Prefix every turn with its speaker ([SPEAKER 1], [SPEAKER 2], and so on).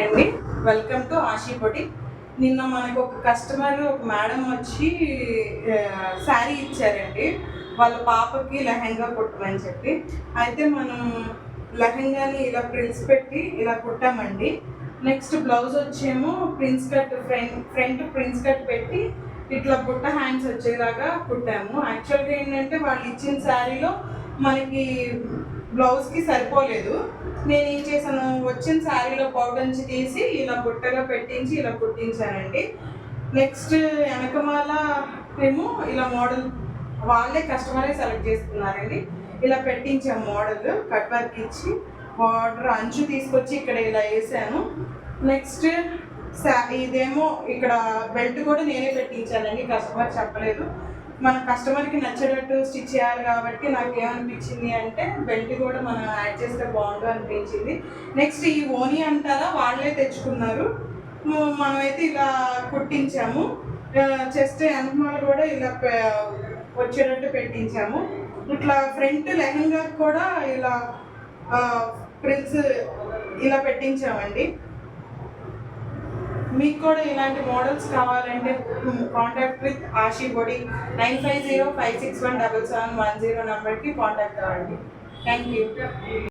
[SPEAKER 1] అండి, welcome to ఆషీ పొడి. నిన్న మనకు ఒక కస్టమర్ ఒక మేడం వచ్చి శారీ ఇచ్చారండి వాళ్ళ పాపకి లెహంగా కుట్టమని చెప్పి. అయితే మనం లెహంగాని ఇలా ప్రిన్స్ పెట్టి ఇలా కుట్టామండి. నెక్స్ట్ బ్లౌజ్ వచ్చేమో prince cut front prince cut పెట్టి ఇట్లా బుట్ట హ్యాండ్స్ వచ్చేలాగా కుట్టాము. యాక్చువల్గా ఏంటంటే వాళ్ళు ఇచ్చిన శారీలో మనకి బ్లౌజ్కి సరిపోలేదు. నేను ఏం చేశాను, వచ్చిన శారీలో పౌడంచి తీసి ఇలా బుట్టగా పెట్టించి ఇలా కుట్టించానండి. నెక్స్ట్ వెనకమాల ఏమో ఇలా మోడల్ వాళ్ళే కస్టమరే సెలెక్ట్ చేసుకున్నారండి. ఇలా పెట్టించాం మోడల్ కట్ వర్క్ ఇచ్చి బార్డర్ అంచు తీసుకొచ్చి ఇక్కడ ఇలా వేసాను. నెక్స్ట్ ఇదేమో ఇక్కడ బెల్ట్ కూడా నేనే పెట్టించానండి, కస్టమర్ చెప్పలేదు. మన కస్టమర్కి నచ్చేటట్టు స్టిచ్ చేయాలి కాబట్టి నాకు ఏమనిపించింది అంటే బెల్ట్ కూడా మనం యాడ్ చేస్తే బాగుండు అనిపించింది. నెక్స్ట్ ఈ ఓని అంటారా వాళ్ళే తెచ్చుకున్నారు, మనమైతే ఇలా కుట్టించాము. చెస్ట్ వెనకమాల కూడా ఇలా వచ్చేటట్టు పెట్టించాము. ఇట్లా ఫ్రంట్ లెహంగా కూడా ఇలా ప్రిన్స్ ఇలా పెట్టించామండి. మీకు కూడా ఇలాంటి మోడల్స్ కావాలంటే కాంటాక్ట్ విత్ ఆషీ పొడి 9505617710 నెంబర్కి కాంటాక్ట్ అవ్వండి. Thank you.